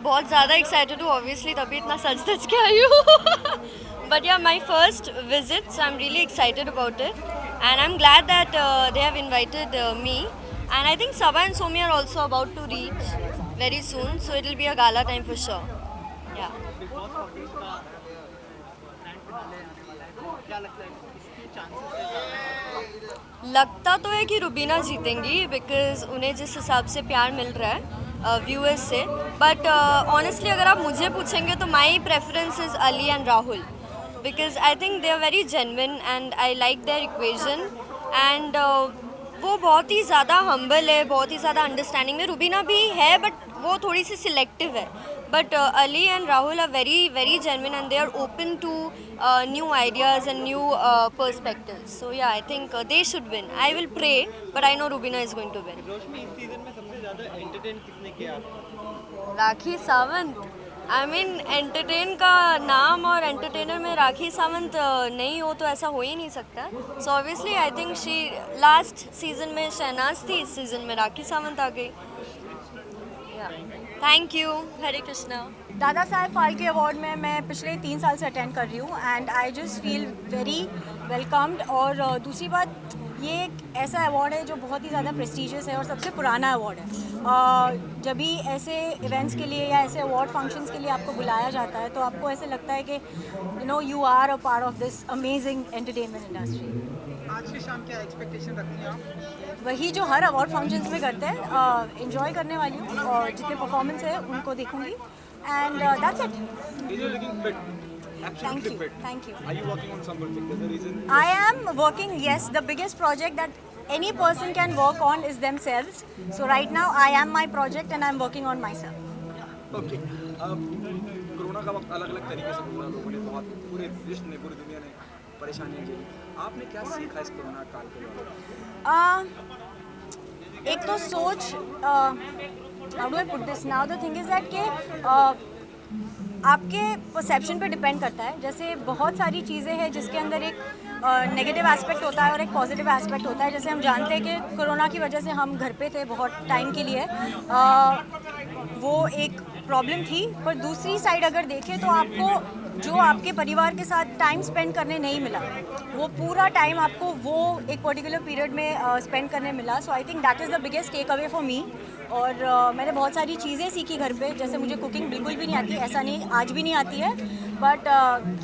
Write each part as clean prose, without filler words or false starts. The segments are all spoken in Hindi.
बहुत ज़्यादा एक्साइटेड हूँ ऑब्वियसली, तभी इतना सच सच के आई हूँ बट या my first visit, so I am really excited about it and I am glad that they have invited me and I think Sabha and Somi are also about to reach very soon, so it will be a gala time for sure. Yeah. लगता तो है कि रुबीना जीतेंगी बिकॉज उन्हें जिस हिसाब से प्यार मिल रहा है व्यूअर्स से, बट ऑनेस्टली अगर आप मुझे पूछेंगे तो my preference is Ali and Rahul because I think they are very genuine and I like their equation and वो बहुत ही ज़्यादा हम्बल है, बहुत ही ज़्यादा अंडरस्टैंडिंग में रुबीना भी है बट वो थोड़ी सी सिलेक्टिव है. But Ali and Rahul are very, very genuine and they are open to new ideas and new perspectives. So yeah, I think they should win. I will pray, but I know Rubina is going to win. रोशनी, इस सीजन में सबसे ज्यादा एंटरटेन किसने किया आपको? Rakhi Sawant. I mean entertain का नाम और एंटरटेनर में राखी सावंत नहीं हो तो ऐसा हो ही नहीं सकता. So obviously I think she last season में शहनाज थी, इस सीजन में राखी सावंत आ गई. Thank you. Hare Krishna. Dada Saheb Phalke award में मैं पिछले 3 साल से अटेंड कर रही हूँ and I just feel very welcomed. और दूसरी बात, ये एक ऐसा अवार्ड है जो बहुत ही ज़्यादा प्रेस्टिजियस है और सबसे पुराना अवार्ड है. जब भी ऐसे इवेंट्स के लिए या ऐसे अवार्ड फंक्शंस के लिए आपको बुलाया जाता है तो आपको ऐसे लगता है कि you are a part of this amazing entertainment industry. आज की शाम क्या एक्सपेक्टेशन रखती हैं आप? वही जो हर अवार्ड फंक्शंस में करते हैं, इंजॉय करने वाली हूँ और जितने परफॉर्मेंस है उनको देखूंगी and that's it. You're looking fit. Thank Absolutely you. fit. Thank you. Are you working on some project? There's a reason. I am working, yes, the biggest project that any person can work on is themselves. So right now I am my project and I'm working on myself. Okay. Corona का वक्त अलग अलग तरीके से गुजरा, लोगों ने बहुत, पूरे विश्व ने, पूरी दुनिया ने परेशानियां झेली. आपने क्या सीखा इस कोरोना काल के दौरान? एक तो सोच, how do I put this now, the thing is that कि आपके परसेप्शन पे डिपेंड करता है. जैसे बहुत सारी चीज़ें हैं जिसके अंदर एक नेगेटिव एस्पेक्ट होता है और एक पॉजिटिव एस्पेक्ट होता है. जैसे हम जानते हैं कि कोरोना की वजह से हम घर पे थे बहुत टाइम के लिए, वो एक प्रॉब्लम थी. पर दूसरी साइड अगर देखें तो आपको जो आपके परिवार के साथ टाइम स्पेंड करने नहीं मिला, वो पूरा टाइम आपको वो एक पर्टिकुलर पीरियड में स्पेंड करने मिला. So I think that is the biggest takeaway for me. और मैंने बहुत सारी चीज़ें सीखी घर पे. जैसे मुझे कुकिंग बिल्कुल भी नहीं आती, ऐसा नहीं आज भी नहीं आती है, बट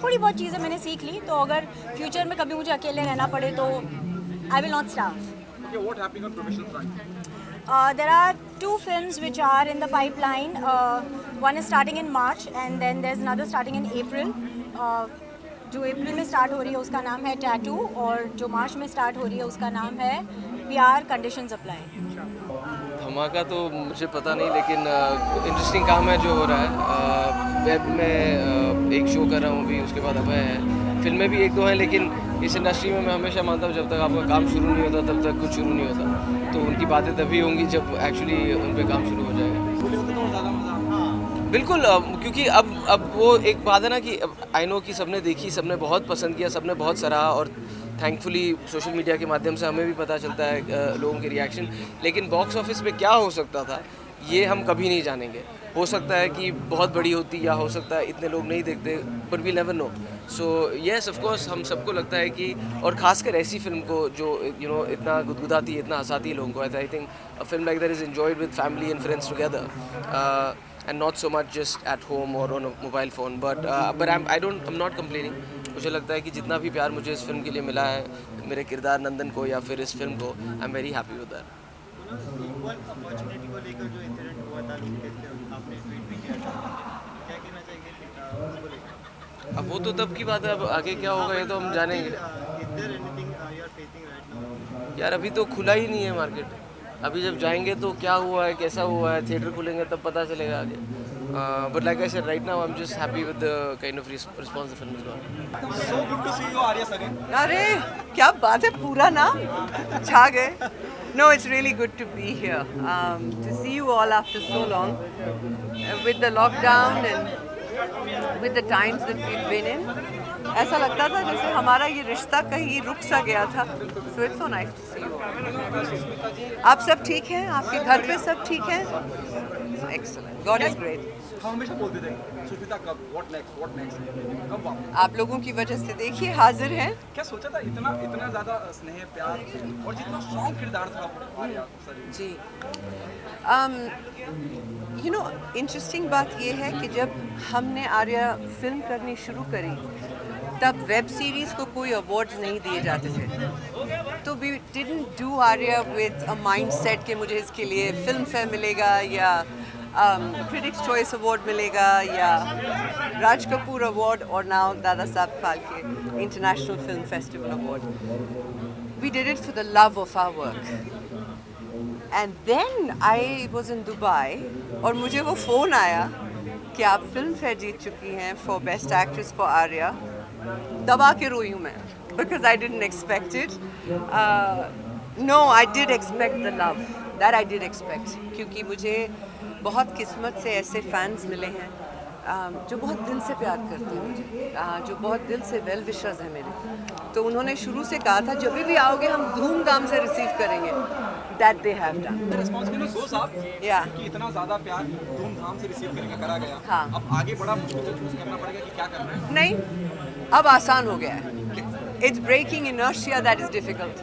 थोड़ी बहुत चीज़ें मैंने सीख ली. तो अगर फ्यूचर में कभी मुझे अकेले रहना पड़े तो I will not starve. Okay, what happening on professional front? There are 2 films which are in the pipeline. One is starting in March and then there's another starting in April. जो अप्रैल में स्टार्ट हो रही है उसका नाम है टैटू और जो मार्च में स्टार्ट हो रही है उसका नाम है PR कंडीशंस अप्लाई. धमाका तो मुझे पता नहीं, लेकिन इंटरेस्टिंग काम है जो हो रहा है. वेब में एक शो कर रहा हूँ अभी, उसके बाद अभय है. फिल्में भी 1-2 हैं, लेकिन इस इंडस्ट्री में मैं हमेशा मानता हूँ जब तक आपका काम शुरू नहीं होता तब तक कुछ शुरू नहीं होता. तो उनकी बातें तभी होंगी जब एक्चुअली उन पे काम शुरू हो जाएगा. बोले होते तो ज़्यादा मजा. बिल्कुल, क्योंकि अब वो एक बात है ना कि आई नो कि सबने देखी, सबने बहुत पसंद किया, सबने बहुत सराहा और थैंकफुली सोशल मीडिया के माध्यम से हमें भी पता चलता है लोगों के रिएक्शन. लेकिन बॉक्स ऑफिस पे क्या हो सकता था ये हम कभी नहीं जानेंगे. हो सकता है कि बहुत बड़ी होती, या हो सकता है इतने लोग नहीं देखते, but we never know. So yes, of course हम सबको लगता है कि, और ख़ासकर ऐसी फिल्म को जो इतना गुदगुदाती है, इतना हंसाती है लोगों को, I think a film like that is enjoyed with family and friends together and not so much just at home or on a mobile phone. But I'm not complaining. मुझे लगता है कि जितना भी प्यार मुझे इस फिल्म के लिए मिला है, मेरे किरदार नंदन को या फिर इस फिल्म को, आई am very happy with that. Equal opportunity को लेकर जो इंसिडेंट हुआ था, लोग कहते हैं, आपने ट्वीट भी किया था, क्या कहना चाहिए उसको लेकर? अब वो तो तब की बात है, अब आगे क्या होगा ये तो हम जानेंगे. Is there anything you are facing right now? यार अभी तो खुला ही नहीं है मार्केट. अभी जब जाएंगे तो क्या हुआ है, कैसा हुआ है, थिएटर खुलेंगे तब पता चलेगा आगे. But like I said, right now I am just happy with the kind of response the film is got. So good to see you, Arya Sagan. अरे क्या बात है, पूरा नाम छा गए. No, it's really good to be here. To see you all after so long, with the lockdown and with the times that we've been in. ऐसा लगता था जैसे हमारा ये रिश्ता कहीं रुक सा गया था. So it's so nice to see you all. आप सब ठीक हैं? आपके घर पे सब ठीक हैं? Excellent. God is great. हम हमेशा बोलते थे सुष्मिता कब, व्हाट नेक्स्ट, कब वापस? आप लोगों की वजह से देखिए हाजिर हैं। क्या सोचा था इतना इतना ज़्यादा स्नेह प्यार और जितना स्ट्रॉन्ग किरदार था आर्या सर? जी यू नो इंटरेस्टिंग बात ये है कि जब हमने आर्या फिल्म करनी शुरू करी तब वेब सीरीज़ को कोई अवार्ड्स नहीं दिए जाते थे, तो we didn't do Arya with a mindset कि मुझे इसके लिए फिल्म फेयर मिलेगा या क्रिटिक्स चॉइस अवार्ड मिलेगा या राज कपूर अवार्ड और now Dada Saheb Phalke international film festival award. We did it for the love of our work. And then I was in Dubai और मुझे वो फ़ोन आया कि आप फिल्म फेयर जीत चुकी हैं for best actress for Arya. दबा के रोई हूँ मैं, because I didn't expect it. No, I did expect the love, that I did expect, क्योंकि मुझे बहुत किस्मत से ऐसे फैंस मिले हैं जो बहुत दिल से प्यार करते हैं मुझे, जो बहुत दिल से वेल विशर्स हैं मेरे। तो उन्होंने शुरू से कहा था जब भी आओगे हम धूमधाम से रिसीव करेंगे। That they have done. Response के लिए सो साहब या कि इतना ज़्यादा प्यार धूमधाम से रिसीव करने का करा गया। हाँ। अब आगे बड़ा मुश्किल से चूज करना पड़ेगा कि क्या करना है। नहीं, अब आसान हो गया है। It's breaking inertia that is difficult,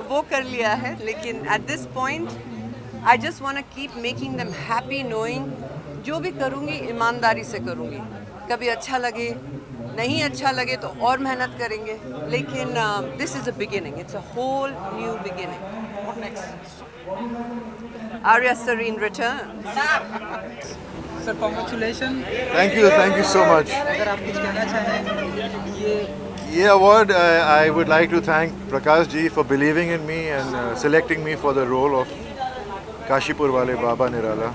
वो कर लिया है। लेकिन at this point I just want to keep making them happy, knowing जो भी करूँगी ईमानदारी से करूँगी। कभी अच्छा लगे, नहीं अच्छा लगे तो और मेहनत करेंगे, लेकिन this is a beginning, it's a whole new beginning. What next? Arya sir in return. Sir congratulation. Thank you so much. अगर आप कुछ कहना चाहें ये award, I would like to thank Prakash ji for believing in me and selecting me for the role of Kashipur वाले बाबा निराला,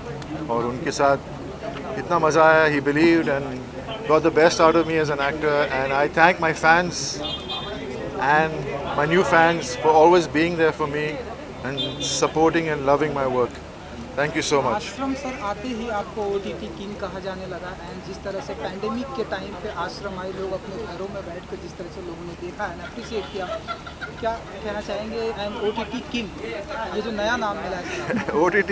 और उनके साथ इतना मज़ा आया. He believed and got the best out of me as an actor, and I thank my fans and my new fans for always being there for me and supporting and loving my work. Thank you so much. आश्रम सर आते ही आपको OTT किंग कहा जाने लगा, एंड जिस तरह से पैंडेमिक के टाइम पे आश्रम आए लोग अपने घरों में बैठकर जिस तरह से लोगों ने देखा है, अप्रिशिएट किया, क्या कहना चाहेंगे? एंड OTT किंग, ये जो नया नाम मिला है OTT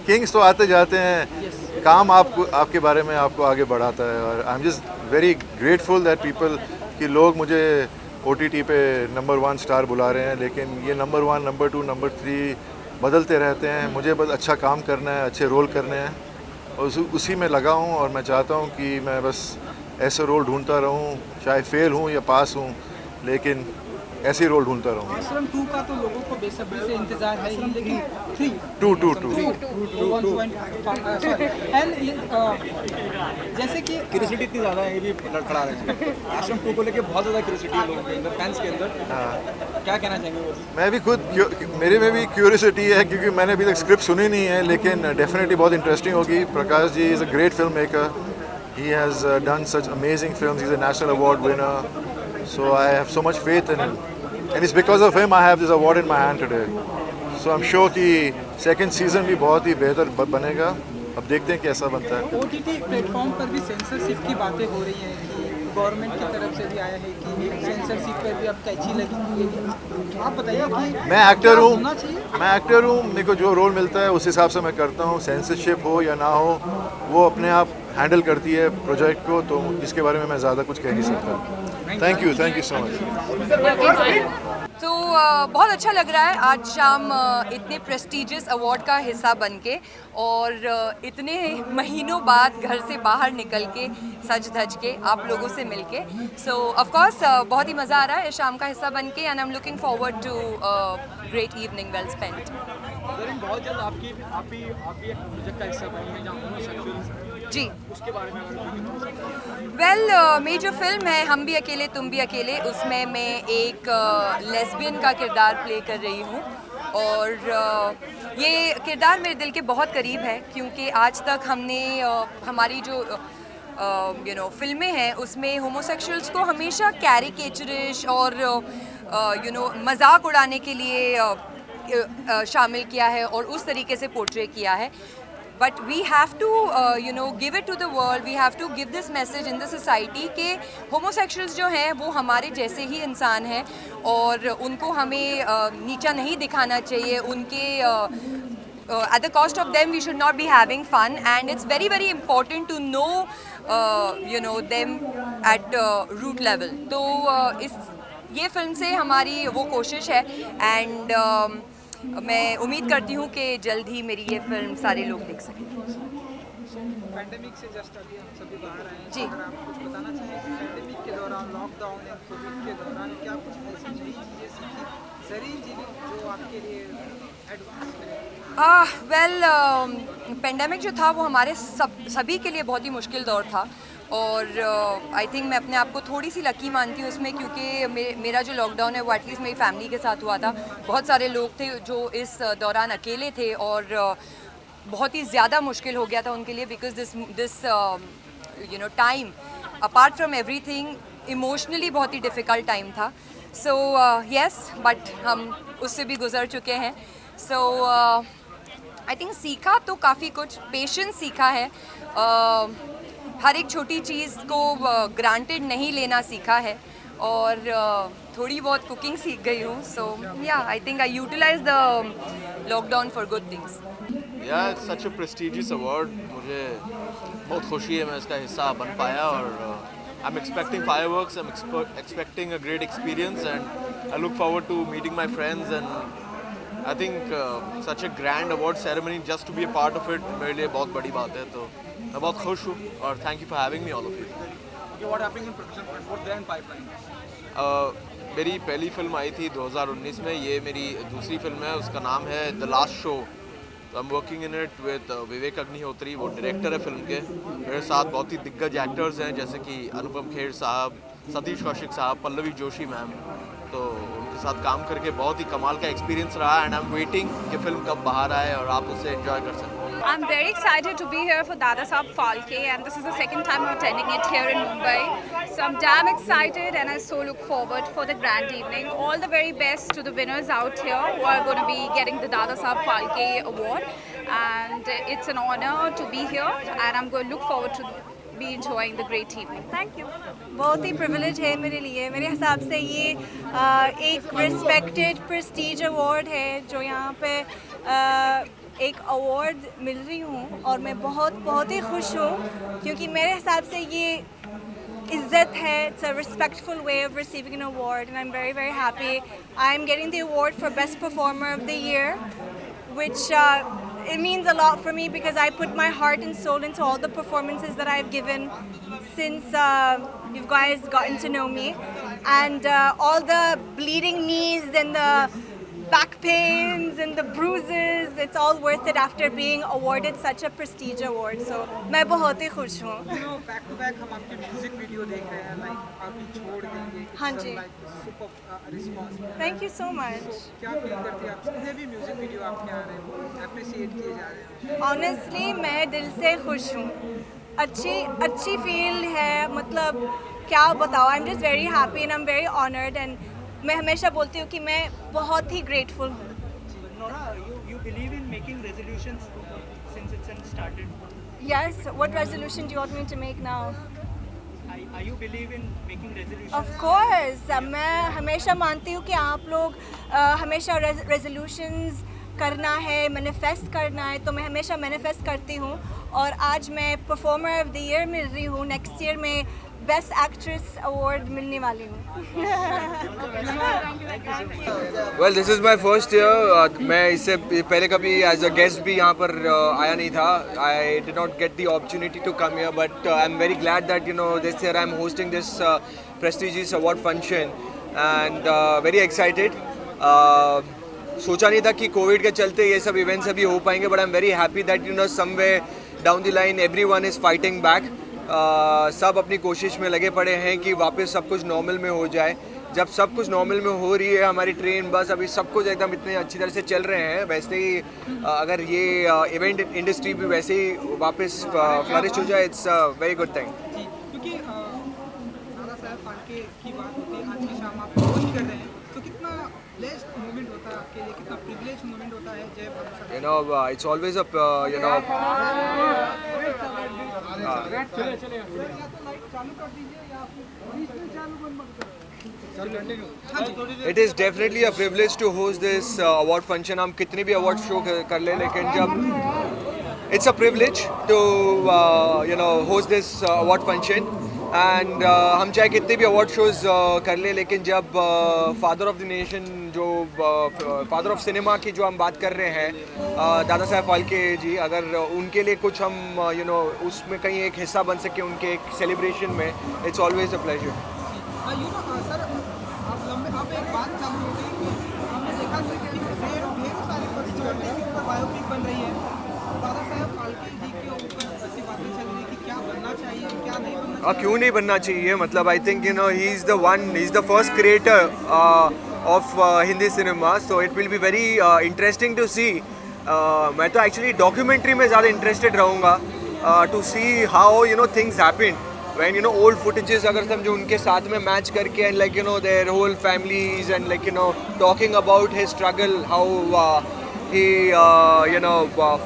किंग्स तो आते जाते हैं, काम आपके बारे में आपको आगे बढ़ाता है, और I am just very grateful that people कि लोग मुझे OTT पे नंबर 1 स्टार बुला रहे हैं, लेकिन ये नंबर 1, नंबर 2, नंबर 3 बदलते रहते हैं. मुझे बस अच्छा काम करना है, अच्छे रोल करने हैं, और उसी में लगा हूँ, और मैं चाहता हूँ कि मैं बस ऐसे रोल ढूंढता रहूँ, चाहे फेल हूँ या पास हूँ, लेकिन ऐसे ही रोल ढूंढता रहूँ. आश्रम 2 का तो लोगों को बेसब्री से इंतजार है ही, लेकिन 3 2 जैसे कि क्यूरियोसिटी इतनी ज़्यादा है, ये भी लड़खड़ा रहे हैं. आश्रम 2 को लेके बहुत ज़्यादा क्यूरियोसिटी है लोगों के अंदर, फैंस के अंदर. क्या कहना चाहेंगे वो? मैं भी खुद, मेरे में भी क्यूरियोसिटी है, क्योंकि मैंने अभी तक स्क्रिप्ट सुनी नहीं है, लेकिन डेफिनेटली बहुत इंटरेस्टिंग होगी. Prakash ji is a great filmmaker. He has done such amazing films. He's a national award winner. So I have so much faith in him. And it's because of him I have this award in my hand today. So I'm sure कि second season भी बहुत ही बेहतर बनेगा. अब देखते हैं कैसा बनता है. OTT प्लेटफॉर्म पर भी सेंसरशिप की बातें हो रही हैं कि गवर्नमेंट की तरफ से भी आया है कि सेंसरशिप पर भी अब कैची लगी हुई है. आप बताइए कि मैं एक्टर हूँ, होना चाहिए? मैं एक्टर हूँ, मेरे को जो रोल मिलता है उस हिसाब से मैं करता हूँ. सेंसरशिप हो या ना हो, वो अपने आप हैंडल करती है प्रोजेक्ट को, तो इसके बारे में मैं ज़्यादा कुछ कह नहीं सकता. Thank you so much. तो बहुत अच्छा लग रहा है आज शाम इतने प्रेस्टिजियस अवार्ड का हिस्सा बन के, और इतने महीनों बाद घर से बाहर निकल के सज धज के आप लोगों से मिल के. सो ऑफकोर्स बहुत ही मज़ा आ रहा है इस शाम का हिस्सा बन के, and I am looking forward to great evening well spent. बहुत जल्द आप भी एक प्रोजेक्ट का हिस्सा बनी है जहाँ होमोसेक्सुअल्स, जी उसके बारे में वेल मेरी जो फिल्म है हम भी अकेले तुम भी अकेले, उसमें मैं एक लेस्बियन का किरदार प्ले कर रही हूँ, और ये किरदार मेरे दिल के बहुत करीब है, क्योंकि आज तक हमने हमारी जो फिल्में हैं उसमें होमोसेक्सुअल्स को हमेशा कैरिकेचरिश और मजाक उड़ाने के लिए शामिल किया है और उस तरीके से पोर्ट्रे किया है. But we have to, give it to the world. We have to give this message in the society कि homosexuals जो हैं वो हमारे जैसे ही इंसान हैं, और उनको हमें नीचा नहीं दिखाना चाहिए. उनके at the cost of them we should not be having fun, and it's very very important to know you know them at root level. तो इस ये फिल्म से हमारी वो कोशिश है, एंड मैं उम्मीद करती हूँ कि जल्द ही मेरी ये फिल्म सारे लोग देख सकें. पैंडेमिक से जस्ट अभी हम सभी बाहर आए हैं. जी. अगर आप कुछ बताना चाहें कि पैंडेमिक के दौरान, लॉकडाउन या कोविड के दौरान क्या कुछ ऐसी नई चीज़ें सीखी, जरिए जीवी जो आपके लिए एडवांस है? वेल पेंडेमिक जो था वो हमारे सभी के लिए बहुत ही मुश्किल दौर था, और आई थिंक मैं अपने आप को थोड़ी सी लकी मानती हूँ उसमें, क्योंकि मेरा जो लॉकडाउन है वो एटलीस्ट मेरी फैमिली के साथ हुआ था. बहुत सारे लोग थे जो इस दौरान अकेले थे, और बहुत ही ज़्यादा मुश्किल हो गया था उनके लिए, because this you know time apart from everything emotionally बहुत ही डिफ़िकल्ट टाइम था. सो येस, बट हम उससे भी गुजर चुके हैं. सो आई थिंक सीखा तो काफ़ी कुछ, पेशेंस सीखा है, हर एक छोटी चीज़ को ग्रांटेड नहीं लेना सीखा है, और थोड़ी बहुत कुकिंग सीख गई हूँ. So yeah I think I utilise the lockdown for good things. Yeah it's such a prestigious award. मुझे बहुत खुशी है मैं इसका हिस्सा बन पाया, और I am expecting fireworks, I am expecting a great experience, and I look forward to meeting my friends, and I think such a grand award ceremony, just to be a part of it मेरे लिए बहुत बड़ी बात है. तो मैं बहुत खुश हूँ, और thank you for having me all of you. Okay, what happening in production front? What's there in pipeline? मेरी पहली फिल्म आई थी 2019 में, ये मेरी दूसरी फिल्म है. उसका नाम है द लास्ट शो. तो I am working in it with Vivek Agnihotri, वो डायरेक्टर है फिल्म के. मेरे साथ बहुत ही दिग्गज एक्टर्स हैं, जैसे कि अनुपम खेर साहब, सतीश कौशिक साहब, पल्लवी जोशी मैम. तो उनके साथ काम करके बहुत ही कमाल का एक्सपीरियंस रहा, एंड आई एम वेटिंग कि फिल्म कब बाहर आए और आप उसे एंजॉय कर सकें. I'm very excited to be here for Dada Saab Phalke, and this is the second time I'm attending it here in Mumbai. So I'm damn excited, and I so look forward for the grand evening. All the very best to the winners out here who are going to be getting the Dada Saab Phalke award, and it's an honor to be here, and I'm going to look forward to be enjoying the great evening. Thank you. बहुत ही प्रिविलेज है मेरे लिए. मेरे हिसाब से ये एक रिस्पेक्टेड प्रेस्टीज अवार्ड है, जो यहाँ पे एक अवार्ड मिल रही हूँ, और मैं बहुत ही खुश हूँ, क्योंकि मेरे हिसाब से ये इज़्ज़त है. It's a respectful way of receiving an award, and I am very very happy. I am getting the award for best performer of the year, which it means a lot for me, because I put my heart and soul into all the performances that I've given since you guys gotten to know me, and all the bleeding knees and the back pains and the bruises, it's all worth it after being awarded such a prestige award. So मैं बहुत ही खुश हूँ. बैक टू बैक हम आपके म्यूजिक वीडियो देख रहे हैं, लाइक आपकी छोड़ देंगे. हाँ जी. Super response. Thank you so much. क्या फील करती है आप? जितने भी म्यूजिक वीडियो आपके आ रहे हैं अप्रिशिएट किए जा रहे हैं. ऑनेस्टली मैं दिल से खुश हूँ. अच्छी फील है, मतलब क्या बताओ. I am just very happy and I am very honoured, and मैं हमेशा बोलती हूँ कि मैं बहुत ही ग्रेटफुल हूँ. Nora, you believe in making resolutions since it's started? Yes, what resolution do you want me to make now? Are you believe in making resolutions? Of course, मैं हमेशा मानती हूँ कि आप लोग हमेशा रेजोल्यूशंस करना है, मैनिफेस्ट करना है, तो मैं हमेशा मैनिफेस्ट करती हूँ, और आज मैं परफॉर्मर ऑफ द ईयर मिल रही हूँ. नेक्स्ट ईयर में बेस्ट एक्ट्रेस अवार्ड मिलने वाली हूँ. Well this is my first year. मैं इससे पहले कभी एज अ गेस्ट भी यहाँ पर आया नहीं था. I did not get the opportunity to come here, but I am very glad that you know this year I am hosting this prestigious award function, and very excited. सोचा नहीं था कि कोविड के चलते ये सब इवेंट्स अभी हो पाएंगे, but I am very happy that you know somewhere down the line everyone is fighting back. सब अपनी कोशिश में लगे पड़े हैं कि वापस सब कुछ नॉर्मल में हो जाए. जब सब कुछ नॉर्मल में हो रही है, हमारी ट्रेन बस अभी सब कुछ एकदम इतने अच्छी तरह से चल रहे हैं, वैसे ही अगर ये इवेंट इंडस्ट्री भी वैसे ही वापस फ्लरिश हो जाए, it's a very good thing. क्योंकि दादा साहब फाल्के की बात होती है, आज की शाम आप होस्ट कर रहे हैं, तो कितना ब्लेस्ड मोमेंट होता है आपके लिए, कितना प्रिविलेज मोमेंट होता है. जय Bharat. You know it's always a you know चले या तो लाइट चालू कर दीजिए, या फिर चालू बंद मत करो. It is definitely a privilege to host this award function. हम कितने भी award show कर ले, लेकिन जब it's a privilege to host this award function and हम चाहे कितने भी award shows कर ले, लेकिन जब father of the nation जो father of cinema की जो हम बात कर रहे हैं दादा साहब फाल्के जी, अगर उनके लिए कुछ हम उसमें कहीं एक हिस्सा बन सके उनके एक celebration में, it's always a pleasure. Sir आप एक बात चालू हो गई कि हमने देखा कि ढेरों सारी पर्सनालिटी के ऊपर बायोपिक बन रही है। दादा साहब फाल्के जी के ऊपर ऐसी बातें चल रही कि क्या बनना चाहिए क्या नहीं बनना चाहिए। क्यों नहीं बनना चाहिए, मतलब I think he is the first creator of Hindi cinema, so it will be very interesting to see. मैं तो एक्चुअली डॉक्यूमेंट्री में ज़्यादा इंटरेस्टेड रहूँगा to see how things happened when old footages अगर समझो उनके साथ में मैच करके and like their whole families and like talking about his struggle, how he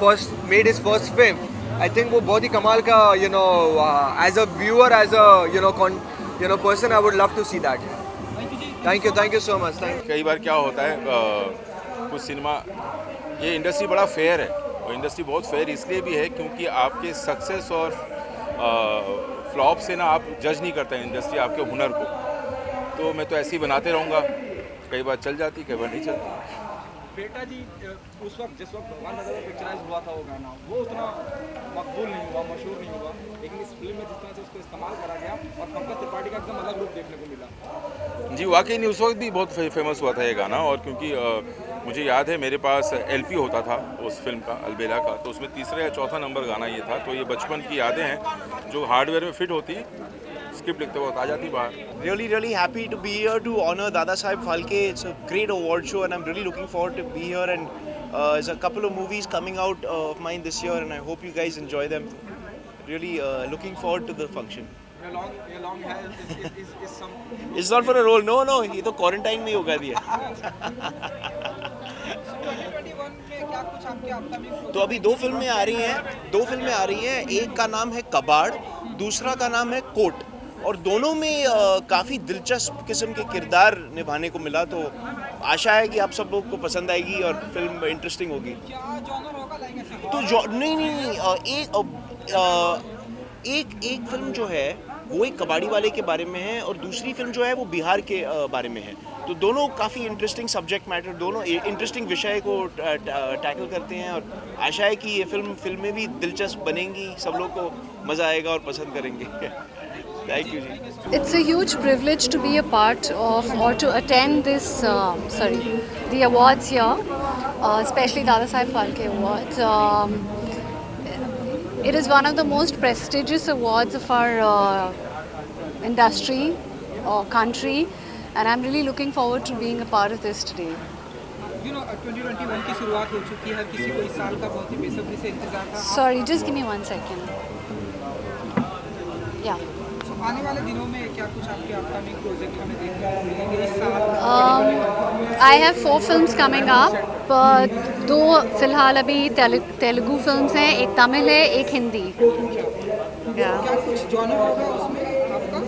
first made his first film. I think वो बहुत ही कमाल का as a viewer, as a person, I would love to see that. Thank you so much. कई बार क्या होता है कुछ सिनेमा, ये इंडस्ट्री बड़ा फेयर है और इंडस्ट्री बहुत फेयर इसलिए भी है क्योंकि आपके सक्सेस और फ्लॉप से ना आप जज नहीं करते हैं इंडस्ट्री आपके हुनर को, तो मैं तो ऐसे ही बनाते रहूँगा, कई बार चल जाती कई बार नहीं चलती। बेटा जी उस वक्त जिस वक्त भगवान नगर पिक्चराइज हुआ था वो गाना, वो उतना मकबूल नहीं हुआ, मशहूर नहीं हुआ, लेकिन इस फिल्म में जिस तरह से उसको इस्तेमाल करा गया और पंकज त्रिपाठी का एकदम अलग रूप देखने को मिला। जी वाकई नहीं, उस वक्त भी बहुत फेमस हुआ था ये गाना, और क्योंकि मुझे याद है मेरे पास LP होता था उस फिल्म का, अलबेला का, तो उसमें तीसरा या चौथा नंबर गाना ये था, तो ये बचपन की यादें हैं जो हार्डवेयर में फिट होती, स्क्रिप्ट लिखते वक्त आ जाती बाहर। Really happy to be here to honor Dada Saheb Phalke. It's a great award show and I'm really looking forward to be here, and there's a couple of movies coming out of mine this year and I hope you guys enjoy them. Really looking forward to the function. Your long hair is some... It's not for a role, no, ये तो क्वारंटाइन में ही होगा दिया। तो अभी दो फिल्में आ रही हैं, एक का नाम है कबाड़, दूसरा का नाम है कोट, और दोनों में काफ़ी दिलचस्प किस्म के किरदार निभाने को मिला, तो आशा है कि आप सब लोग को पसंद आएगी और फिल्म इंटरेस्टिंग होगी। तो एक फिल्म जो है वो एक कबाड़ी वाले के बारे में है और दूसरी फिल्म जो है वो बिहार के बारे में है, तो दोनों काफ़ी इंटरेस्टिंग सब्जेक्ट मैटर, दोनों इंटरेस्टिंग विषय को टैकल करते हैं, और आशा है कि ये फिल्में भी दिलचस्प बनेंगी, सब लोग को मज़ा आएगा और पसंद करेंगे। Thank you. It's a huge privilege to be a part of or to attend this, the awards here, especially Dada Saheb Phalke Awards. It is one of the most prestigious awards of our industry or country, and I'm really looking forward to being a part of this today. 2021 की शुरुआत हो चुकी है, किसी को इस साल का बहुत ही बेसब्री से इंतजार था। Sorry, just give me 1 second. Yeah. आने वाले दिनों में क्या कुछ आपके अपकमिंग प्रोजेक्ट हमें देखने को मिलेंगे इस साल? I have 4 films coming up, but 2 फिलहाल अभी तेलुगु फिल्म्स हैं, एक तमिल है, एक हिंदी। क्या कुछ जॉनर होगा उसमें आपका?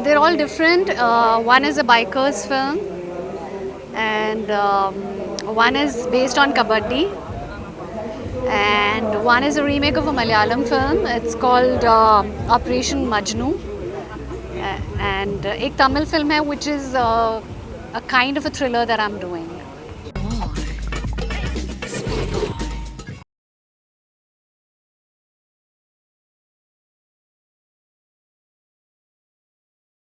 They're all different. One is a biker's film, and one is based on kabaddi, and one is a remake of a Malayalam film. It's called Operation Majnu, and एक तमिल film है which is a kind of a thriller that I'm doing.